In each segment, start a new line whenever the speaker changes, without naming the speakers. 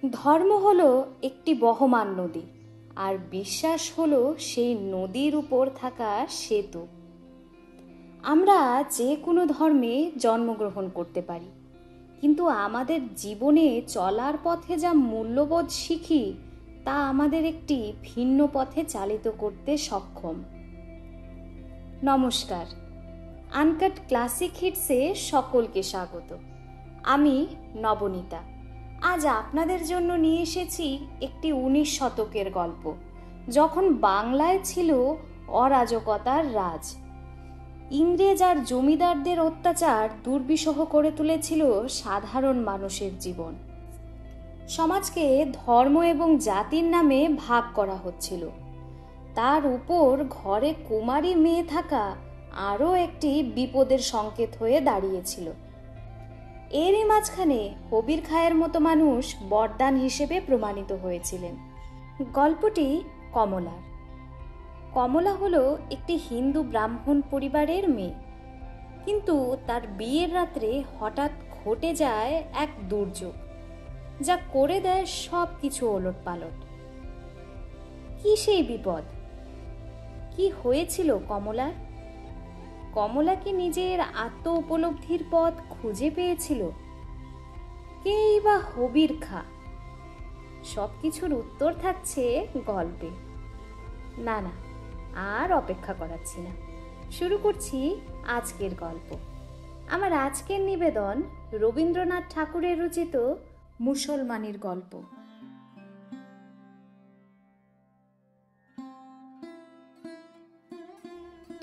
ধর্ম হলো একটি বহমান নদী, আর বিশ্বাস হলো সেই নদীর উপর থাকা সেতু। আমরা যে কোনো ধর্মে জন্মগ্রহণ করতে পারি, কিন্তু আমাদের জীবনে চলার পথে যা মূল্যবোধ শিখি তা আমাদের একটি ভিন্ন পথে চালিত করতে সক্ষম। নমস্কার, আনকাট ক্লাসিক হিটসে সকলকে স্বাগত। আমি নবনীতা। আজ আপনাদের জন্য নিয়ে এসেছি একটি 19 শতকের গল্প, যখন বাংলায় ছিল অরাজকতার রাজ। ইংরেজ আর জমিদারদের অত্যাচার দুর্বিষহ করে তুলেছিল সাধারণ মানুষের জীবন। সমাজকে ধর্ম এবং জাতির নামে ভাগ করা হচ্ছিল। তার উপর ঘরে কুমারী মেয়ে থাকা আরও একটি বিপদের সংকেত হয়ে দাঁড়িয়েছিল। এরই মাঝখানে কবির খায়ের মতো মানুষ বরদান হিসেবে প্রমাণিত হয়েছিলেন। গল্পটি কমলার। কমলা হলো একটি হিন্দু ব্রাহ্মণ পরিবারের মেয়ে, কিন্তু তার বিয়ের রাত্রে হঠাৎ ঘটে যায় এক দুর্যোগ, যা করে দেয় সব কিছু ওলটপালট। কি সেই বিপদ? কি হয়েছিল কমলার? কমলা কি নিজের আত্ম উপলব্ধির পথ খুঁজে পেয়েছিল? কেই বা হবির খা? সবকিছুর উত্তর থাকছে গল্পে। না, আর অপেক্ষা করাচ্ছি না, শুরু করছি আজকের গল্প। আমার আজকের নিবেদন রবীন্দ্রনাথ ঠাকুরের রচিত মুসলমানের গল্প।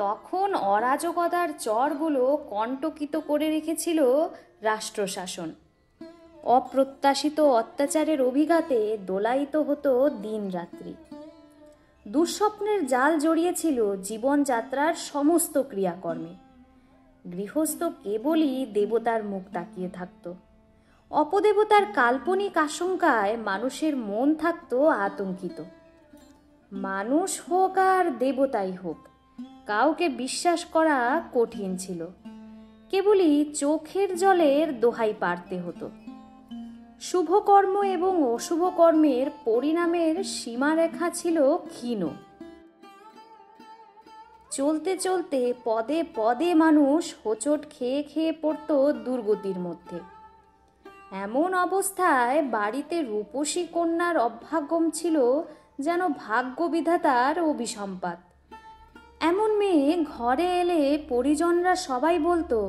তখন অরাজকতার চরগুলো কণ্টকিত করে রেখেছিল রাষ্ট্রশাসন। অপ্রত্যাশিত অত্যাচারের অভিঘাতে দোলায়িত হতো দিন রাত্রি। দুঃস্বপ্নের জাল জড়িয়েছিল জীবনযাত্রার সমস্ত ক্রিয়াকর্মে। গৃহস্থ কেবলই দেবতার মুখ তাকিয়ে থাকত। অপদেবতার কাল্পনিক আশঙ্কায় মানুষের মন থাকত আতঙ্কিত। মানুষ হোক আর দেবতাই হোক, কাউকে বিশ্বাস করা কঠিন ছিল। কেবলই চোখের জলের দোহাই পারতে হতো। শুভকর্ম এবং অশুভ কর্মের পরিণামের সীমারেখা ছিল ক্ষীণ। চলতে চলতে পদে পদে মানুষ হোঁচট খেয়ে খেয়ে পড়ত দুর্গতির মধ্যে। এমন অবস্থায় বাড়িতে রূপসী কন্যার অভ্যাগম ছিল যেন ভাগ্যবিধাতার অভিসম্পাত। এমন মেয়ে ঘরে এলে পরিজনরা সবাই বলতো,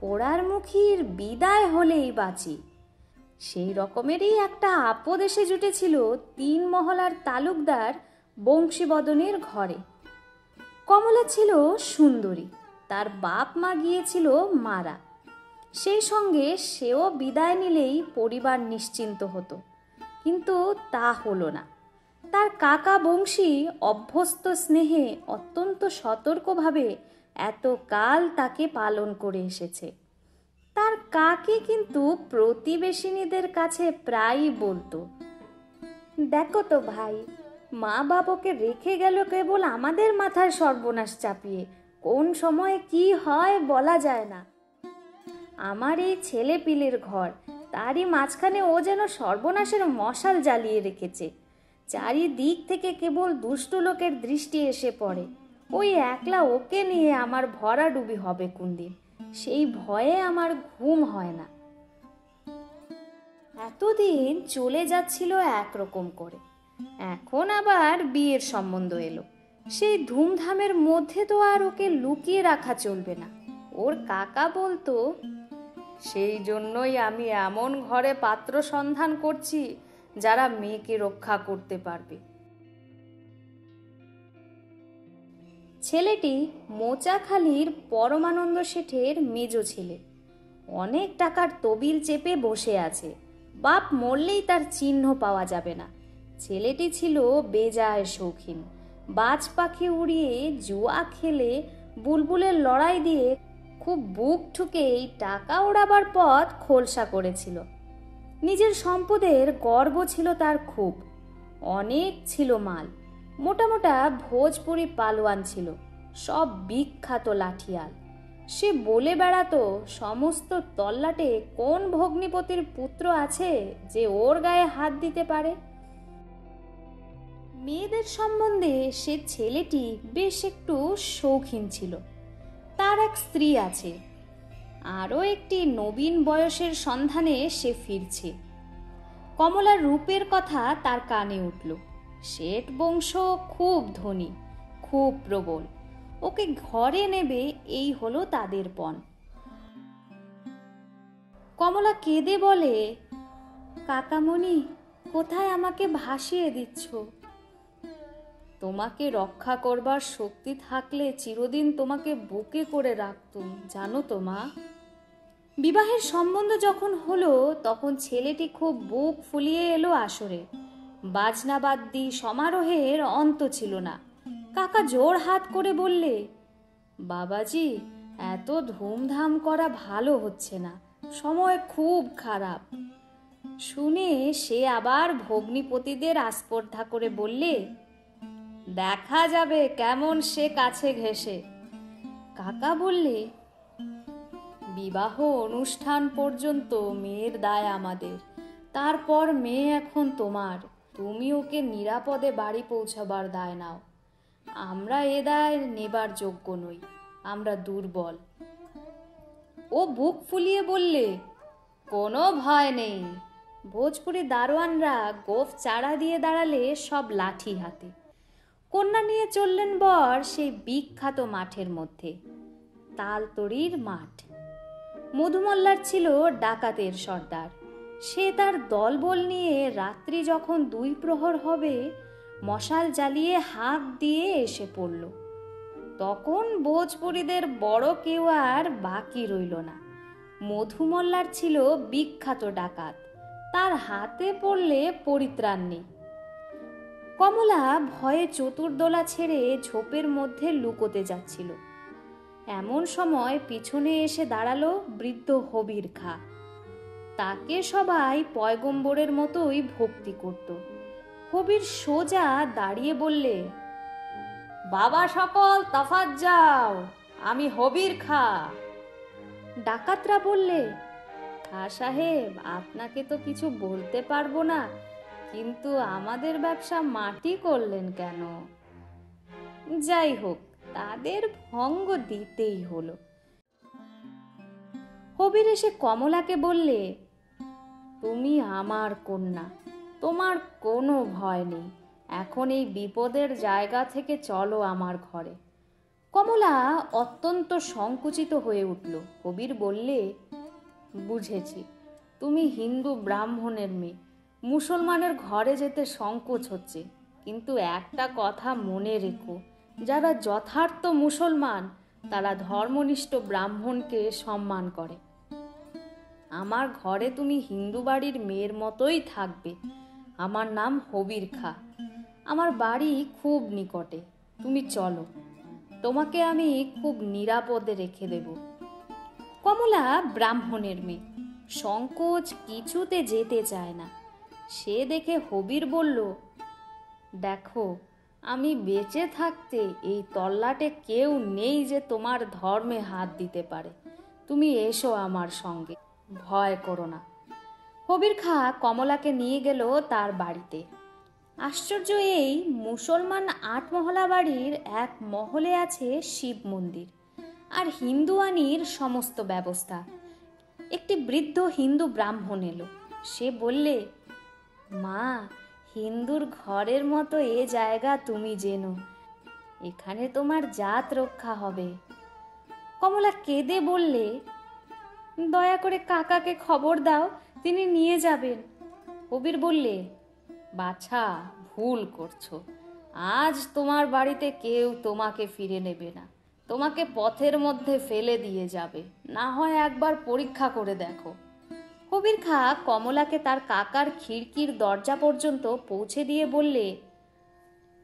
পোড়ার মুখীর বিদায় হলেই বাঁচি। সেই রকমেরই একটা আপদ এসে জুটেছিল 3 মহলার তালুকদার বংশীবদনের ঘরে। কমলা ছিল সুন্দরী, তার বাপ মা গিয়েছিল মারা। সেই সঙ্গে সেও বিদায় নিলেই পরিবার নিশ্চিন্ত হতো, কিন্তু তা হলো না। তার কাকা বংশী অভ্যস্ত স্নেহে অত্যন্ত সতর্কভাবে এতকাল তাকে পালন করে এসেছে। তার কাকে কিন্তু প্রতিবেশিনীদের কাছে প্রায়ই বলতো, দেখো তো ভাই, মা বাবাকে রেখে গেল কেবল আমাদের মাথার সর্বনাশ চাপিয়ে। কোন সময়ে কি হয় বলা যায় না। আমার এই ছেলে পিলের ঘর, তারই মাঝখানে ও যেন সর্বনাশের মশাল জ্বালিয়ে রেখেছে। চারিদিক থেকে কেবল দুষ্টু লোকের দৃষ্টি এসে পড়ে। ওই একলা ওকে নিয়ে আমার ভরাডুবি হবে কোনদিন, সেই ভয়ে আমার ঘুম হয় না। এতদিন চলে যাচ্ছিল একরকম করে, এখন আবার বিয়ের সম্বন্ধ এলো। সেই ধুমধামের মধ্যে তো আর ওকে লুকিয়ে রাখা চলবে না। ওর কাকা বলতো, সেই জন্যই আমি এমন ঘরে পাত্র সন্ধান করছি যারা মেয়েকে রক্ষা করতে পারবে। ছেলেটি মোচাখালীর পরমানন্দ শেঠের মেজ ছেলে। অনেক টাকার তবিল চেপে বসে আছে। বাপ মরলেই তার চিহ্ন পাওয়া যাবে না। ছেলেটি ছিল বেজায় শৌখিন। বাজ পাখি উড়িয়ে, জুয়া খেলে, বুলবুলের লড়াই দিয়ে খুব বুক ঠুকেই টাকা ওড়াবার পথ খোলসা করেছিল। নিজের সম্পদের গর্ব ছিল তার খুব। অনেক ছিল মাল। মোটা মোটা ভোজপুরি পালোয়ান ছিল, সব বিখ্যাত লাঠিয়াল। সে বলে বেড়াতো সমস্ত তল্লাটে কোন ভগ্নিপতির পুত্র আছে যে ওর গায়ে হাত দিতে পারে। মেয়েদের সম্বন্ধে সে ছেলেটি বেশ একটু শৌখিন ছিল। তার এক স্ত্রী আছে, আরও একটি নবীন বয়সের সন্ধানে সে ফিরছে। কমলার রূপের কথা তার কানে উঠল। শেঠ বংশ খুব ধনী, খুব প্রবল, ওকে ঘরে নেবে এই হলো তাদের পণ। কমলা কেঁদে বলে, কাকামণি, কোথায় আমাকে ভাসিয়ে দিচ্ছ? তোমাকে রক্ষা করবার শক্তি থাকলে চিরদিন তোমাকে বুকে করে রাখতুম, জানো তো মা। বিবাহের সম্বন্ধ যখন হলো তখন ছেলেটি খুব বুক ফুলিয়ে এলো আসরে। বাজনাবাদ্যি সমারোহের অন্ত ছিল না। কাকা জোর হাত করে বললে, বাবাজি, এত ধুমধাম করা ভালো হচ্ছে না, সময় খুব খারাপ। শুনে সে আবার ভগ্নিপতিদের আস্পর্ধা করে বললে, দেখা যাবে কেমন সে কাছে ঘেঁষে। কাকা বললে, বিবাহ অনুষ্ঠান পর্যন্ত মেয়ের দায় আমাদের, তারপর মেয়ে এখন তোমার, তুমি ওকে নিরাপদে বাড়ি পৌঁছাবার দায় নাও। আমরা এ দায় নেবার যোগ্য নই, আমরা দুর্বল। ও বুক ফুলিয়ে বললে, কোনো ভয় নেই। ভোজপুরি দারোয়ানরা গোফ চারা দিয়ে দাঁড়ালে সব লাঠি হাতে। কন্যা নিয়ে চললেন বর সেই বিখ্যাত মাঠের মধ্যে, তালতড়ির মাঠ। মধুমল্লার ছিল ডাকাতের সর্দার। সে তার দলবল নিয়ে রাত্রি যখন 2 প্রহর হবে মশাল জ্বালিয়ে হাঁক দিয়ে এসে পড়ল। তখন ভোজপুরীদের বড় কেউ আর বাকি রইল না। মধুমল্লার ছিল বিখ্যাত ডাকাত, তার হাতে পড়লে পরিত্রাণ নেই। কমলা ভয়ে চতুর্দোলা ছেড়ে ঝোপের মধ্যে লুকোতে যাচ্ছিল। এমন সময় পিছনে এসে দাঁড়ালো বৃদ্ধ হবির খাঁ। তাকে সবাই পয়গম্বরের মতোই ভক্তি করত। হবির সোজা দাঁড়িয়ে বললে, বাবা সকল তফাৎ যাও, আমি হবির খাঁ। ডাকাতরা বললে, খাঁ সাহেব, আপনাকে তো কিছু বলতে পারবো না, কিন্তু আমাদের ব্যবসা মাটি করলেন কেন? যাই হোক, তাদের ভঙ্গ দিতেই হলো। হবির এসে কমলাকে বললে, তুমি আমার কন্যা, তোমার কোনো ভয় নেই, এখন এই বিপদের জায়গা থেকে চলো আমার ঘরে। কমলা অত্যন্ত সংকুচিত হয়ে উঠল। হবির বললে, বুঝেছি, তুমি হিন্দু ব্রাহ্মণের মেয়ে, মুসলমানের ঘরে যেতে সংকোচ হচ্ছে, কিন্তু একটা কথা মনে রেখো, যারা যথার্থ মুসলমান তারা ধর্মনিষ্ঠ ব্রাহ্মণকে সম্মান করে। আমার ঘরে তুমি হিন্দু বাড়ির মেয়ের মতোই থাকবে। আমার নাম হবির খাঁ, আমার বাড়ি খুব নিকটে, তুমি চলো, তোমাকে আমি খুব নিরাপদে রেখে দেব। কমলা ব্রাহ্মণের মেয়ে, সংকোচ কিছুতে যেতে চায় না। সে দেখে হবির বলল, দেখো, আমি বেঁচে থাকতে এই তল্লাটে কেউ নেই যে তোমার ধর্মে হাত দিতে পারে, তুমি এসো আমার সঙ্গে, ভয় করো না। হবির খাঁ কমলাকে নিয়ে গেল তার বাড়িতে। আশ্চর্য এই, মুসলমান 8 মহলা বাড়ির এক মহলে আছে শিব মন্দির আর হিন্দুয়ানির সমস্ত ব্যবস্থা। একটি বৃদ্ধ হিন্দু ব্রাহ্মণ এলো। সে বললে, মা, হিন্দুর ঘরের মতো এ জায়গা তুমি জেনো, এখানে তোমার জাত রক্ষা হবে। কমলা কেঁদে বললে, দয়া করে কাকাকে খবর দাও, তিনি নিয়ে যাবেন। কবির বললে, বাছা, ভুল করছো, আজ তোমার বাড়িতে কেউ তোমাকে ফিরে নেবে না, তোমাকে পথের মধ্যে ফেলে দিয়ে যাবে, না হয় একবার পরীক্ষা করে দেখো। কবির খাঁ কমলাকে তার কাকার খিড়কির দরজা পর্যন্ত পৌঁছে দিয়ে বললে,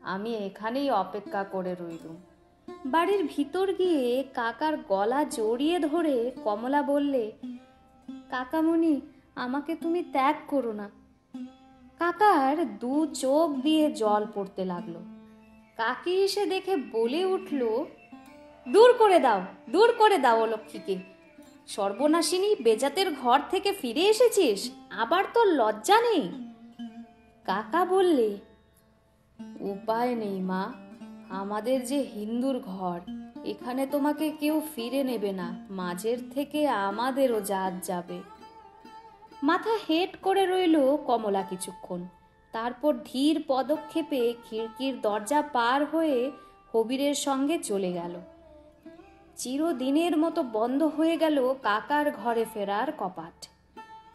আমি এখানেই অপেক্ষা করে রইলুম। বাড়ির ভিতর গিয়ে কাকার গলা জড়িয়ে ধরে কমলা বললে, কাকামণি, আমাকে তুমি ত্যাগ করো না। কাকার 2 চোখ দিয়ে জল পড়তে লাগলো। কাকি এসে দেখে বলে উঠল, দূর করে দাও, দূর করে দাও অলক্ষীকে। সর্বনাশিনী, বেজাতের ঘর থেকে ফিরে এসেছিস, আবার তোর লজ্জা নেই? কাকা বললে, উপায় নেই মা, আমাদের যে হিন্দুর ঘর, এখানে তোমাকে কেউ ফিরে নেবে না, মাঝের থেকে আমাদেরও জাত যাবে। মাথা হেট করে রইল কমলা কিছুক্ষণ, তারপর ধীর পদক্ষেপে খিড়কির দরজা পার হয়ে হবিরের সঙ্গে চলে গেল। চিরদিনের মতো বন্ধ হয়ে গেল কাকার ঘরে ফেরার কপাট।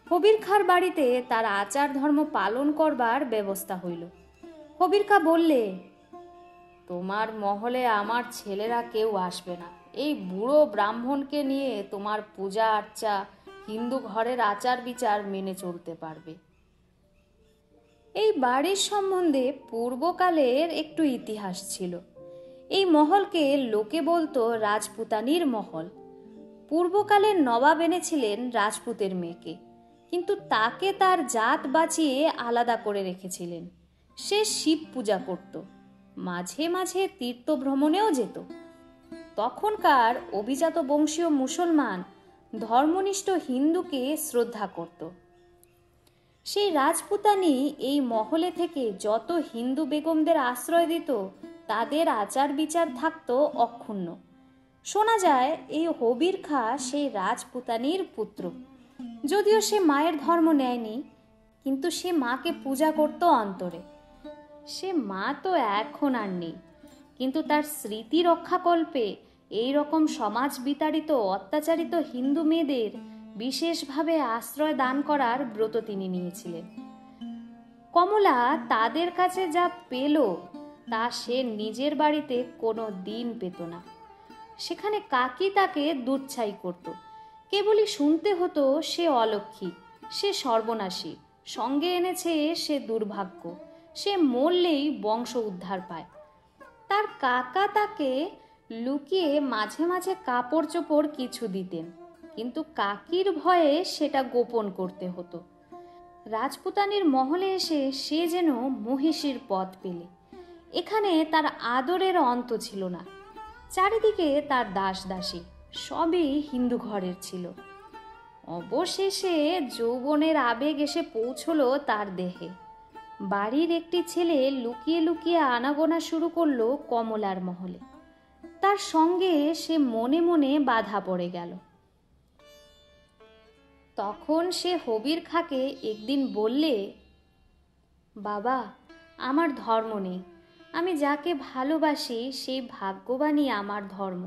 হবির খাঁর বাড়িতে তার আচার ধর্ম পালন করবার ব্যবস্থা হইল। হবির খাঁ বললে, তোমার মহলে আমার ছেলেরা কেউ আসবে না, এই বুড়ো ব্রাহ্মণকে নিয়ে তোমার পূজা আর্চা, হিন্দু ঘরের আচার বিচার মেনে চলতে পারবে। এই বাড়ির সম্বন্ধে পূর্বকালের একটু ইতিহাস ছিল। এই মহলকে লোকে বলতো রাজপুতানির মহল। পূর্বকালের নবাব এনেছিলেন রাজপুতের মেয়েকে, কিন্তু তাকে তার জাত বাঁচিয়ে আলাদা করে রেখেছিলেন। সে শিব পূজা করত, মাঝে মাঝে তীর্থ ভ্রমণেও যেত। তখনকার অভিজাত বংশীয় মুসলমান ধর্মনিষ্ঠ হিন্দুকে শ্রদ্ধা করত। সেই রাজপুতানি এই মহলে থেকে যত হিন্দু বেগমদের আশ্রয় দিত, তাদের আচার বিচার থাকত অক্ষুণ্ণ। শোনা যায় এই হবির খাঁ সেই রাজপুতানির পুত্র। যদিও সে মায়ের ধর্ম নেয়নি, কিন্তু সে মাকে পূজা করত অন্তরে। সে মা তো এখন আর নেই, কিন্তু তার স্মৃতি রক্ষাকল্পে এই রকম সমাজ বিতাড়িত অত্যাচারিত হিন্দু মেয়েদের বিশেষভাবে আশ্রয় দান করার ব্রত তিনি নিয়েছিলেন। কমলা তাদের কাছে যা পেল, তা সে নিজের বাড়িতে কোনো দিন পেত না। সেখানে কাকি তাকে দুচ্ছাই করত। কেবলই শুনতে হতো সে অলক্ষী, সে সর্বনাশী, সঙ্গে এনেছে সে দুর্ভাগ্য, সে মরলেই বংশ উদ্ধার পায়। তার কাকা তাকে লুকিয়ে মাঝে মাঝে কাপড় চোপড় কিছু দিতেন, কিন্তু কাকির ভয়ে সেটা গোপন করতে হতো। রাজপুতানির মহলে এসে সে যেন মহিষীর পথ পেলে। এখানে তার আদরের অন্ত ছিল না। চারিদিকে তার দাস দাসী, সবই হিন্দু ঘরের ছিল। অবশেষে যৌবনের আবেগ এসে পৌঁছলো তার দেহে। বাড়ির একটি ছেলে লুকিয়ে লুকিয়ে আনাগোনা শুরু করলো কমলার মহলে। তার সঙ্গে সে মনে মনে বাধা পড়ে গেল। তখন সে হবির খাঁকে একদিন বললে, বাবা, আমার ধর্ম নেই, আমি যাকে ভালোবাসি সেই ভাগ্যবানই আমার ধর্ম।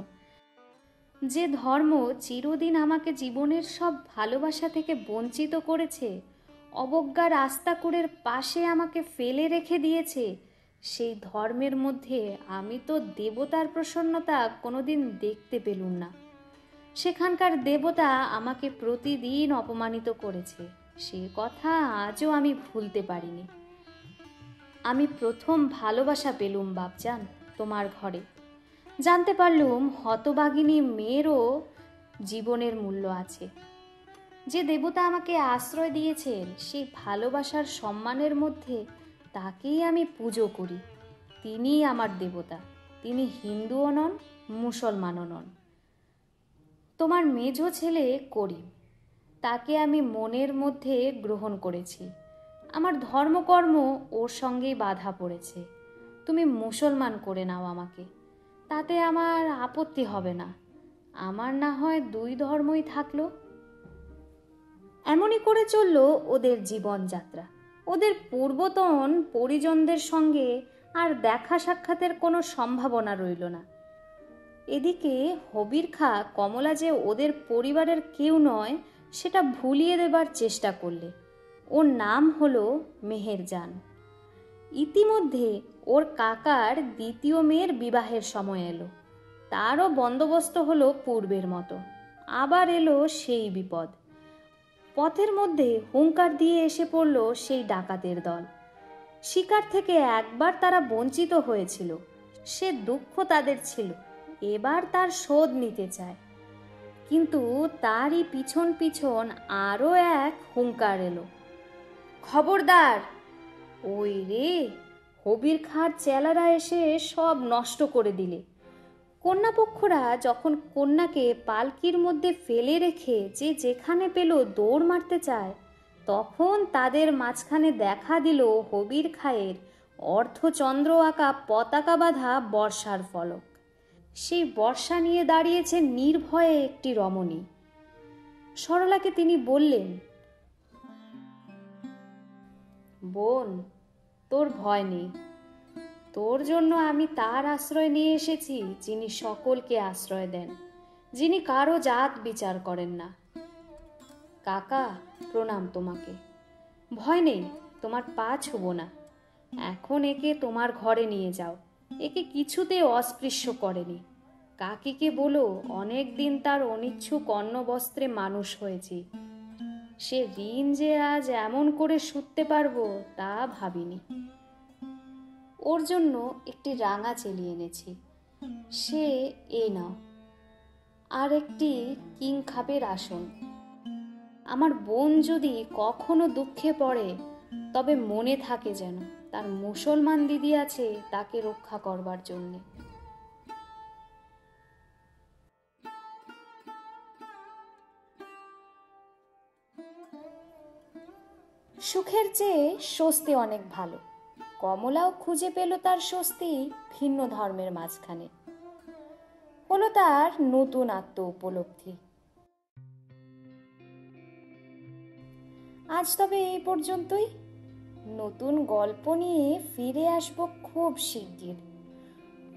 যে ধর্ম চিরদিন আমাকে জীবনের সব ভালোবাসা থেকে বঞ্চিত করেছে, অবজ্ঞার আস্তাকুড়ের পাশে আমাকে ফেলে রেখে দিয়েছে, সেই ধর্মের মধ্যে আমি তো দেবতার প্রসন্নতা কোনোদিন দেখতে পেলুম না। সেখানকার দেবতা আমাকে প্রতিদিন অপমানিত করেছে, সে কথা আজও আমি ভুলতে পারিনি। আমি প্রথম ভালোবাসা পেলুম বাপজান তোমার ঘরে। জানতে পারলুম হতভাগিনী মেয়েরও জীবনের মূল্য আছে। যে দেবতা আমাকে আশ্রয় দিয়েছেন, সেই ভালোবাসার সম্মানের মধ্যে তাকেই আমি পুজো করি। তিনিই আমার দেবতা, তিনি হিন্দুও নন, মুসলমানও নন। তোমার মেজো ছেলে করিম, তাকে আমি মনের মধ্যে গ্রহণ করেছি। আমার ধর্মকর্ম ওর সঙ্গেই বাধা পড়েছে। তুমি মুসলমান করে নাও আমাকে, তাতে আমার আপত্তি হবে না। আমার না হয় দুই ধর্মই থাকলো। এমনই করে চলল ওদের জীবনযাত্রা। ওদের পূর্বতন পরিজনদের সঙ্গে আর দেখা সাক্ষাতের কোনো সম্ভাবনা রইল না। এদিকে হবির খাঁ কমলা যে ওদের পরিবারের কেউ নয়, সেটা ভুলিয়ে দেবার চেষ্টা করলে। ওর নাম হলো মেহেরজান। ইতিমধ্যে ওর কাকার দ্বিতীয় মেয়ের বিবাহের সময় এলো। তারও বন্দোবস্ত হলো পূর্বের মতো। আবার এলো সেই বিপদ। পথের মধ্যে হুঙ্কার দিয়ে এসে পড়ল সেই ডাকাতের দল। শিকার থেকে একবার তারা বঞ্চিত হয়েছিল, সে দুঃখ তাদের ছিল। এবার তার শোধ নিতে চায়, কিন্তু তারই পিছন পিছন আরও এক হুঙ্কার এলো, খবরদার! ওই রে, হবির খাঁর চেলারা এসে সব নষ্ট করে দিলে। কন্যাপক্ষরা যখন কন্যাকে পালকির মধ্যে ফেলে রেখে যে যেখানে পেল দৌড় মারতে চায়, তখন তাদের মাঝখানে দেখা দিল হবির খায়ের অর্ধচন্দ্র আঁকা পতাকা বাঁধা বর্ষার ফলক। সেই বর্ষা নিয়ে দাঁড়িয়েছে নির্ভয়ে একটি রমণী। সরলাকে তিনি বললেন, বোন, তোর ভয় নেই। তোর জন্য আমি তার আশ্রয় নিয়ে এসেছি যিনি সকলকে আশ্রয় দেন, যিনি কারো জাত বিচার করেন না। কাকা, প্রণাম তোমাকে। ভয় নেই, তোমার পা ছুব না। এখন একে তোমার ঘরে নিয়ে যাও। একে কিছুতে অস্পৃশ্য করেনি। কাকিকে বলো অনেক দিন তার অনিচ্ছুক অন্নবস্ত্রে মানুষ হয়েছি। সে ঋণ যে আজ এমন করে শুধতে পারবো তা ভাবিনি। ওর জন্য একটি রাঙা চেলি এনেছি, সে এই নাও। আর একটি কিংখাবের আসন। আমার বোন যদি কখনো দুঃখে পড়ে তবে মনে থাকে যেন তার মুসলমান দিদি আছে তাকে রক্ষা করবার জন্যে। সুখের চেয়ে স্বস্তি অনেক ভালো। কমলাও খুঁজে পেল তার স্বস্তি ভিন্ন ধর্মের মাঝখানে। হলো তার নতুন আত্ম উপলব্ধি। আজ তবে এই পর্যন্তই। নতুন গল্প নিয়ে ফিরে আসবো খুব শিগগির।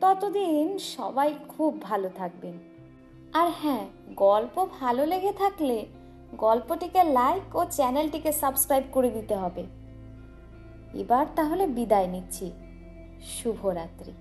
ততদিন সবাই খুব ভালো থাকবেন। আর হ্যাঁ, গল্প ভালো লেগে থাকলে গল্পটিকে লাইক ও চ্যানেলটিকে সাবস্ক্রাইব করে দিতে হবে। এবার তাহলে বিদায় নিচ্ছি। শুভরাত্রি।